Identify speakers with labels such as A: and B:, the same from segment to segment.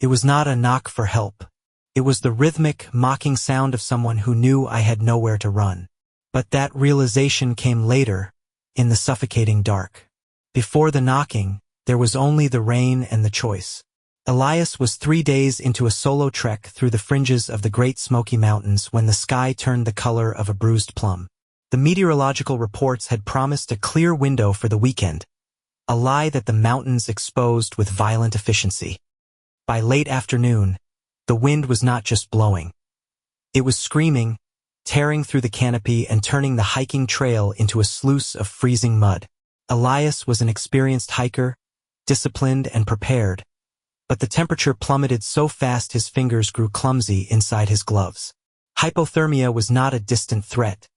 A: It was not a knock for help. It was the rhythmic, mocking sound of someone who knew I had nowhere to run. But that realization came later, in the suffocating dark. Before the knocking, there was only the rain and the choice. Elias was 3 days into a solo trek through the fringes of the Great Smoky Mountains when the sky turned the color of a bruised plum. The meteorological reports had promised a clear window for the weekend, a lie that the mountains exposed with violent efficiency. By late afternoon, the wind was not just blowing. It was screaming, tearing through the canopy and turning the hiking trail into a sluice of freezing mud. Elias was an experienced hiker, disciplined and prepared, but the temperature plummeted so fast his fingers grew clumsy inside his gloves. Hypothermia was not a distant threat.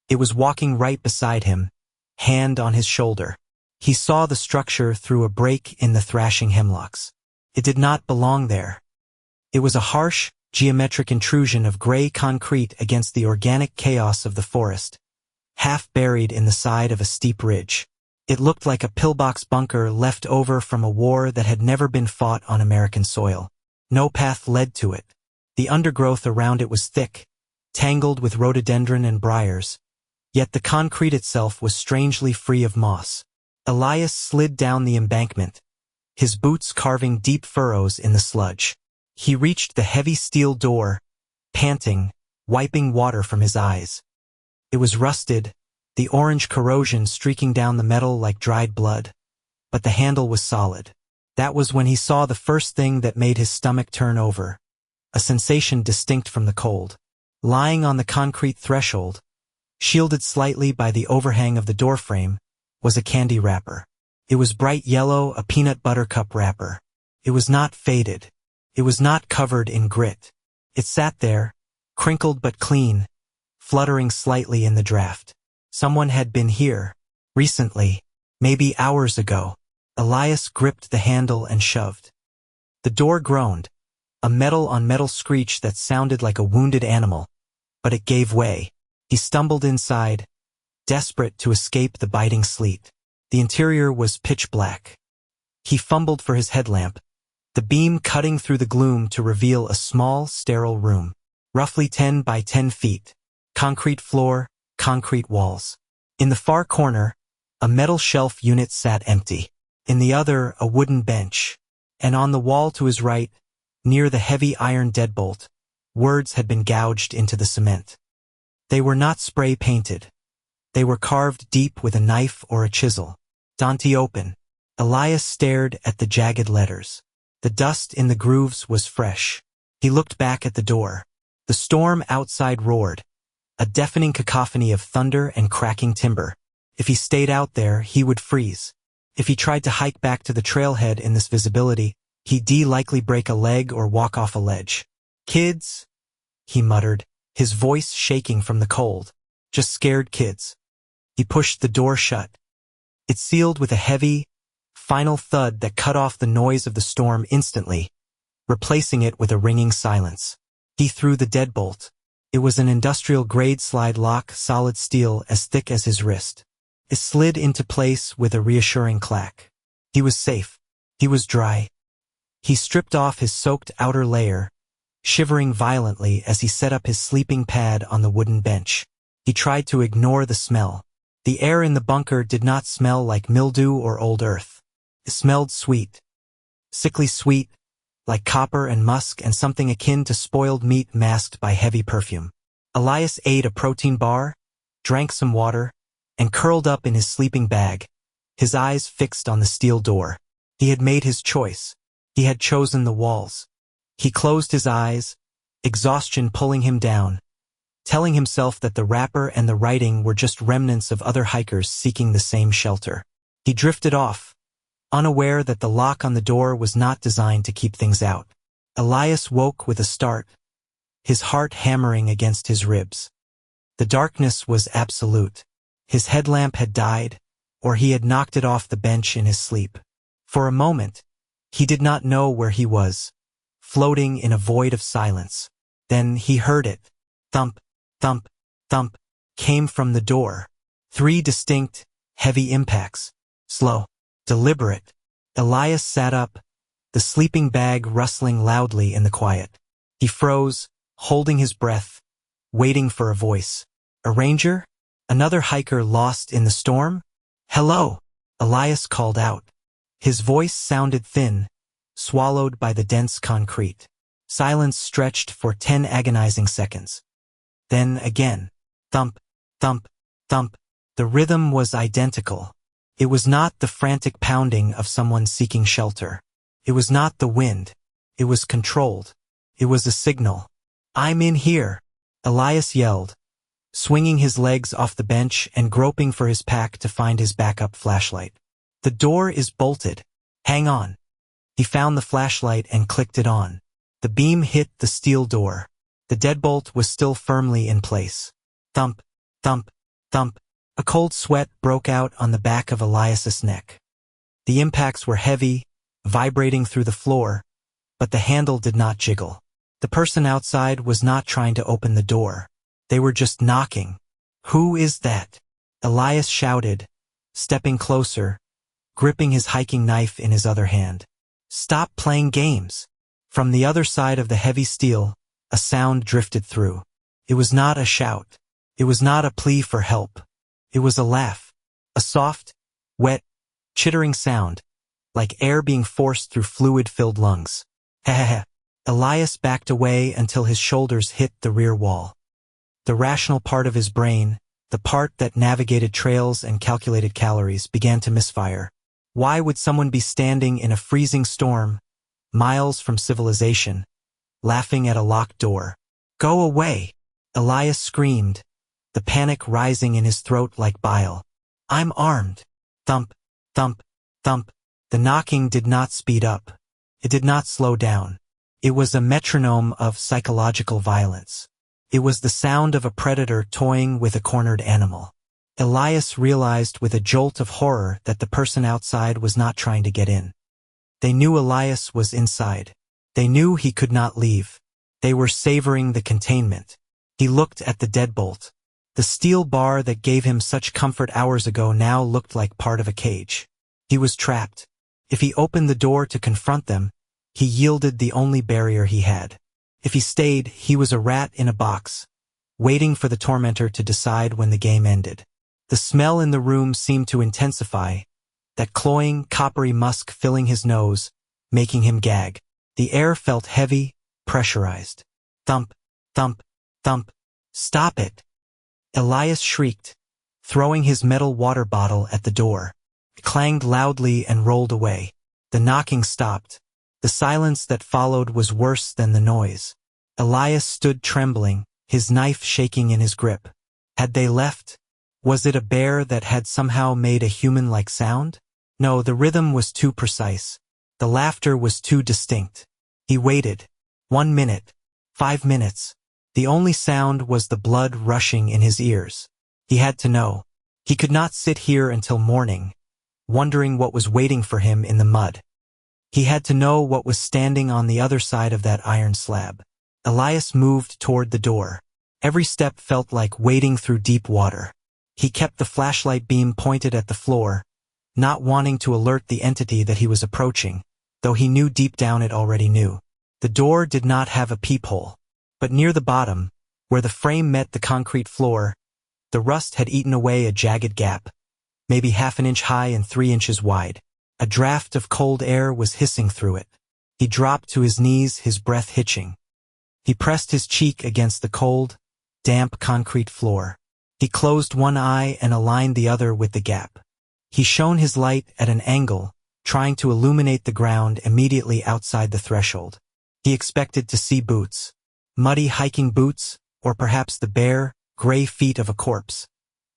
A: It was walking right beside him, hand on his shoulder. He saw the structure through a break in the thrashing hemlocks. It did not belong there. It was a harsh, geometric intrusion of gray concrete against the organic chaos of the forest, half buried in the side of a steep ridge. It looked like a pillbox bunker left over from a war that had never been fought on American soil. No path led to it. The undergrowth around it was thick, tangled with rhododendron and briars, yet the concrete itself was strangely free of moss. Elias slid down the embankment, his boots carving deep furrows in the sludge. He reached the heavy steel door, panting, wiping water from his eyes. It was rusted, the orange corrosion streaking down the metal like dried blood, but the handle was solid. That was when he saw the first thing that made his stomach turn over, a sensation distinct from the cold. Lying on the concrete threshold, shielded slightly by the overhang of the doorframe, was a candy wrapper. It was bright yellow, a peanut butter cup wrapper. It was not faded. It was not covered in grit. It sat there, crinkled but clean, fluttering slightly in the draft. Someone had been here, recently, maybe hours ago. Elias gripped the handle and shoved. The door groaned, a metal-on-metal screech that sounded like a wounded animal, but it gave way. He stumbled inside, desperate to escape the biting sleet. The interior was pitch black. He fumbled for his headlamp, the beam cutting through the gloom to reveal a small, sterile room, roughly 10 by 10 feet. Concrete floor, concrete walls. In the far corner, a metal shelf unit sat empty. In the other, a wooden bench. And on the wall to his right, near the heavy iron deadbolt, words had been gouged into the cement. They were not spray-painted. They were carved deep with a knife or a chisel. Dante open. Elias stared at the jagged letters. The dust in the grooves was fresh. He looked back at the door. The storm outside roared, a deafening cacophony of thunder and cracking timber. If he stayed out there, he would freeze. If he tried to hike back to the trailhead in this visibility, he'd likely break a leg or walk off a ledge. "Kids," he muttered, his voice shaking from the cold. "Just scared kids." He pushed the door shut. It sealed with a heavy, final thud that cut off the noise of the storm instantly, replacing it with a ringing silence. He threw the deadbolt. It was an industrial-grade slide lock, solid steel as thick as his wrist. It slid into place with a reassuring clack. He was safe. He was dry. He stripped off his soaked outer layer, shivering violently as he set up his sleeping pad on the wooden bench. He tried to ignore the smell. The air in the bunker did not smell like mildew or old earth. It smelled sweet. Sickly sweet, like copper and musk and something akin to spoiled meat masked by heavy perfume. Elias ate a protein bar, drank some water, and curled up in his sleeping bag, his eyes fixed on the steel door. He had made his choice. He had chosen the walls. He closed his eyes, exhaustion pulling him down, telling himself that the wrapper and the writing were just remnants of other hikers seeking the same shelter. He drifted off, unaware that the lock on the door was not designed to keep things out. Elias woke with a start, his heart hammering against his ribs. The darkness was absolute. His headlamp had died, or he had knocked it off the bench in his sleep. For a moment, he did not know where he was, floating in a void of silence. Then he heard it. Thump, thump, thump, came from the door. 3 distinct, heavy impacts. Slow, deliberate. Elias sat up, the sleeping bag rustling loudly in the quiet. He froze, holding his breath, waiting for a voice. A ranger? Another hiker lost in the storm? Hello, Elias called out. His voice sounded thin, swallowed by the dense concrete. Silence stretched for 10 agonizing seconds. Then again. Thump, thump, thump. The rhythm was identical. It was not the frantic pounding of someone seeking shelter. It was not the wind. It was controlled. It was a signal. I'm in here, Elias yelled, swinging his legs off the bench and groping for his pack to find his backup flashlight. The door is bolted. Hang on. He found the flashlight and clicked it on. The beam hit the steel door. The deadbolt was still firmly in place. Thump, thump, thump. A cold sweat broke out on the back of Elias's neck. The impacts were heavy, vibrating through the floor, but the handle did not jiggle. The person outside was not trying to open the door. They were just knocking. Who is that? Elias shouted, stepping closer, gripping his hiking knife in his other hand. Stop playing games. From the other side of the heavy steel, a sound drifted through. It was not a shout. It was not a plea for help. It was a laugh. A soft, wet, chittering sound, like air being forced through fluid-filled lungs. Heh. Elias backed away until his shoulders hit the rear wall. The rational part of his brain, the part that navigated trails and calculated calories, began to misfire. Why would someone be standing in a freezing storm, miles from civilization, laughing at a locked door? Go away! Elias screamed, the panic rising in his throat like bile. I'm armed. Thump, thump, thump. The knocking did not speed up. It did not slow down. It was a metronome of psychological violence. It was the sound of a predator toying with a cornered animal. Elias realized with a jolt of horror that the person outside was not trying to get in. They knew Elias was inside. They knew he could not leave. They were savoring the containment. He looked at the deadbolt. The steel bar that gave him such comfort hours ago now looked like part of a cage. He was trapped. If he opened the door to confront them, he yielded the only barrier he had. If he stayed, he was a rat in a box, waiting for the tormentor to decide when the game ended. The smell in the room seemed to intensify, that cloying, coppery musk filling his nose, making him gag. The air felt heavy, pressurized. Thump, thump, thump. Stop it! Elias shrieked, throwing his metal water bottle at the door. It clanged loudly and rolled away. The knocking stopped. The silence that followed was worse than the noise. Elias stood trembling, his knife shaking in his grip. Had they left? Was it a bear that had somehow made a human-like sound? No, the rhythm was too precise. The laughter was too distinct. He waited. 1 minute. 5 minutes. The only sound was the blood rushing in his ears. He had to know. He could not sit here until morning, wondering what was waiting for him in the mud. He had to know what was standing on the other side of that iron slab. Elias moved toward the door. Every step felt like wading through deep water. He kept the flashlight beam pointed at the floor, not wanting to alert the entity that he was approaching, though he knew deep down it already knew. The door did not have a peephole, but near the bottom, where the frame met the concrete floor, the rust had eaten away a jagged gap, maybe 1/2 inch high and 3 inches wide. A draft of cold air was hissing through it. He dropped to his knees, his breath hitching. He pressed his cheek against the cold, damp concrete floor. He closed one eye and aligned the other with the gap. He shone his light at an angle, trying to illuminate the ground immediately outside the threshold. He expected to see boots. Muddy hiking boots, or perhaps the bare, gray feet of a corpse.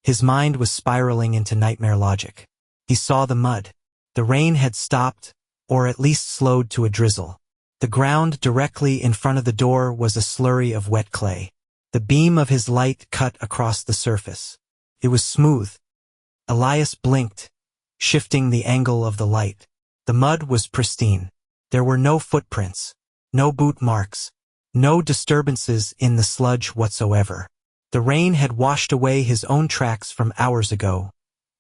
A: His mind was spiraling into nightmare logic. He saw the mud. The rain had stopped, or at least slowed to a drizzle. The ground directly in front of the door was a slurry of wet clay. The beam of his light cut across the surface. It was smooth. Elias blinked, shifting the angle of the light. The mud was pristine. There were no footprints, no boot marks, no disturbances in the sludge whatsoever. The rain had washed away his own tracks from hours ago,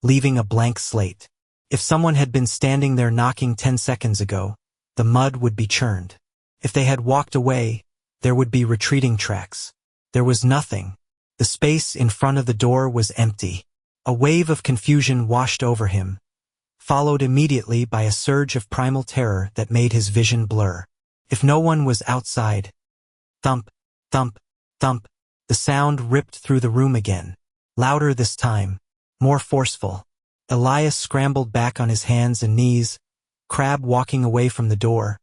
A: leaving a blank slate. If someone had been standing there knocking 10 seconds ago, the mud would be churned. If they had walked away, there would be retreating tracks. There was nothing. The space in front of the door was empty. A wave of confusion washed over him, followed immediately by a surge of primal terror that made his vision blur. If no one was outside, thump, thump, thump, the sound ripped through the room again. Louder this time, more forceful. Elias scrambled back on his hands and knees, Crab walking away from the door,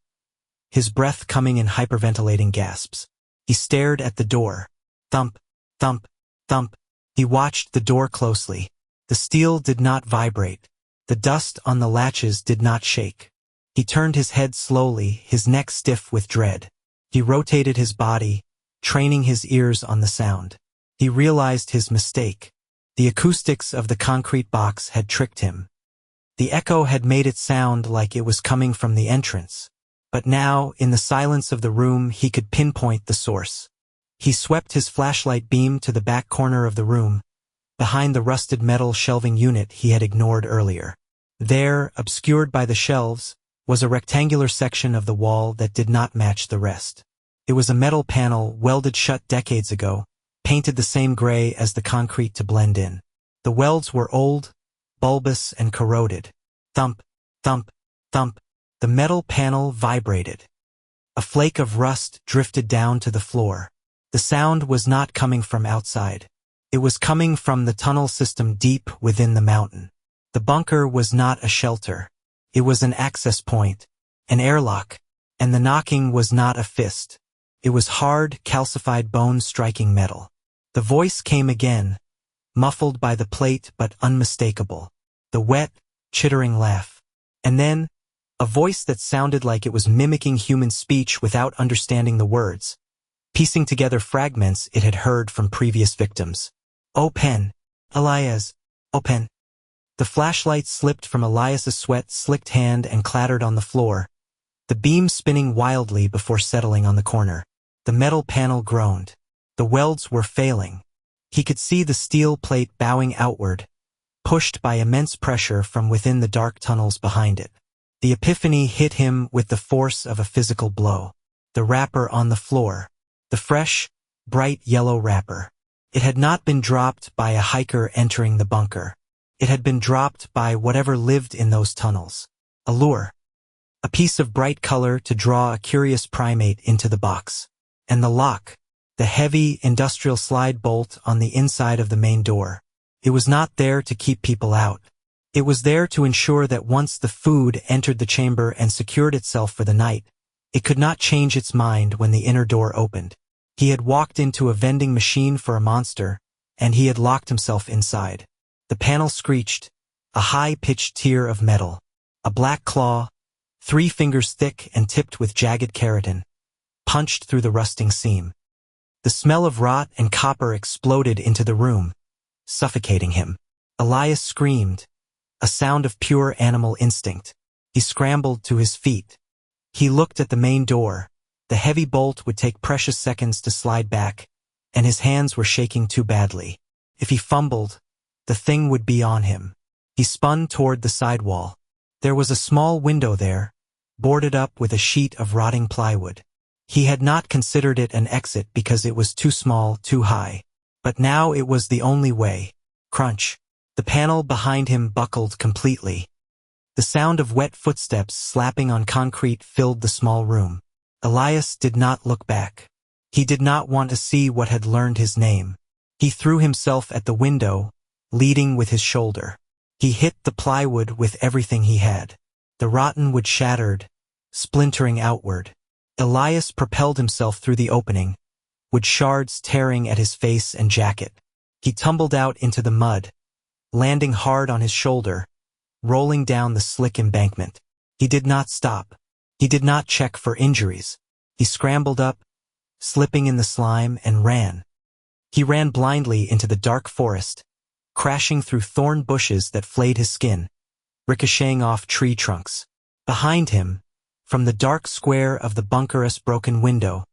A: his breath coming in hyperventilating gasps. He stared at the door. Thump, thump, thump. He watched the door closely. The steel did not vibrate. The dust on the latches did not shake. He turned his head slowly, his neck stiff with dread. He rotated his body, training his ears on the sound. He realized his mistake. The acoustics of the concrete box had tricked him. The echo had made it sound like it was coming from the entrance. But now, in the silence of the room, he could pinpoint the source. He swept his flashlight beam to the back corner of the room, behind the rusted metal shelving unit he had ignored earlier. There, obscured by the shelves, was a rectangular section of the wall that did not match the rest. It was a metal panel welded shut decades ago, painted the same gray as the concrete to blend in. The welds were old, bulbous, and corroded. Thump, thump, thump. The metal panel vibrated. A flake of rust drifted down to the floor. The sound was not coming from outside. It was coming from the tunnel system deep within the mountain. The bunker was not a shelter. It was an access point, an airlock, and the knocking was not a fist. It was hard, calcified bones striking metal. The voice came again, muffled by the plate but unmistakable. The wet, chittering laugh. And then, a voice that sounded like it was mimicking human speech without understanding the words, piecing together fragments it had heard from previous victims. Open, Elias, open. The flashlight slipped from Elias's sweat-slicked hand and clattered on the floor, the beam spinning wildly before settling on the corner. The metal panel groaned. The welds were failing. He could see the steel plate bowing outward, pushed by immense pressure from within the dark tunnels behind it. The epiphany hit him with the force of a physical blow. The wrapper on the floor. The fresh, bright yellow wrapper. It had not been dropped by a hiker entering the bunker. It had been dropped by whatever lived in those tunnels. A lure. A piece of bright color to draw a curious primate into the box. And the lock. The heavy, industrial slide bolt on the inside of the main door. It was not there to keep people out. It was there to ensure that once the food entered the chamber and secured itself for the night, it could not change its mind when the inner door opened. He had walked into a vending machine for a monster, and he had locked himself inside. The panel screeched, a high-pitched tier of metal. A black claw, 3 fingers thick and tipped with jagged keratin, punched through the rusting seam. The smell of rot and copper exploded into the room, suffocating him. Elias screamed, a sound of pure animal instinct. He scrambled to his feet. He looked at the main door. The heavy bolt would take precious seconds to slide back, and his hands were shaking too badly. If he fumbled, the thing would be on him. He spun toward the sidewall. There was a small window there, boarded up with a sheet of rotting plywood. He had not considered it an exit because it was too small, too high. But now it was the only way. Crunch. The panel behind him buckled completely. The sound of wet footsteps slapping on concrete filled the small room. Elias did not look back. He did not want to see what had learned his name. He threw himself at the window, leading with his shoulder. He hit the plywood with everything he had. The rotten wood shattered, splintering outward. Elias propelled himself through the opening, wood shards tearing at his face and jacket. He tumbled out into the mud, landing hard on his shoulder, rolling down the slick embankment. He did not stop. He did not check for injuries. He scrambled up, slipping in the slime, and ran. He ran blindly into the dark forest, crashing through thorn bushes that flayed his skin, ricocheting off tree trunks. Behind him, from the dark square of the bunker's broken window,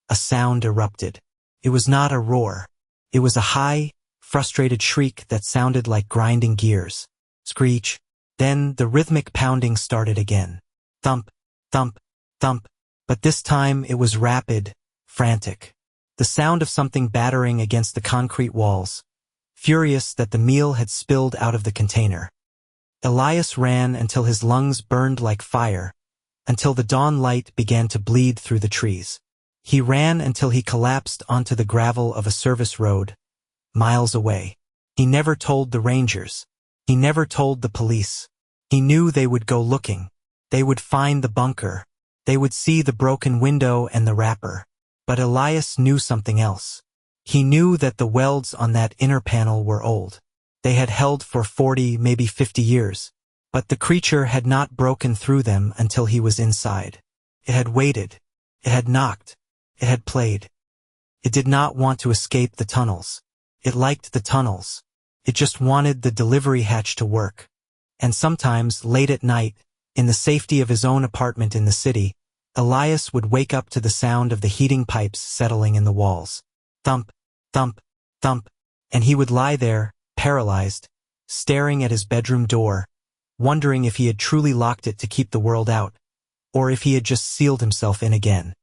A: a sound erupted. It was not a roar. It was a high, frustrated shriek that sounded like grinding gears. Screech. Then the rhythmic pounding started again. Thump, thump, thump. But this time it was rapid, frantic. The sound of something battering against the concrete walls, furious that the meal had spilled out of the container. Elias ran until his lungs burned like fire, until the dawn light began to bleed through the trees. He ran until he collapsed onto the gravel of a service road, miles away. He never told the rangers. He never told the police. He knew they would go looking. They would find the bunker. They would see the broken window and the wrapper. But Elias knew something else. He knew that the welds on that inner panel were old. They had held for 40, maybe 50 years. But the creature had not broken through them until he was inside. It had waited. It had knocked. It had played. It did not want to escape the tunnels. It liked the tunnels. It just wanted the delivery hatch to work. And sometimes, late at night, in the safety of his own apartment in the city, Elias would wake up to the sound of the heating pipes settling in the walls. Thump, thump, thump, and he would lie there, paralyzed, staring at his bedroom door, wondering if he had truly locked it to keep the world out, or if he had just sealed himself in again.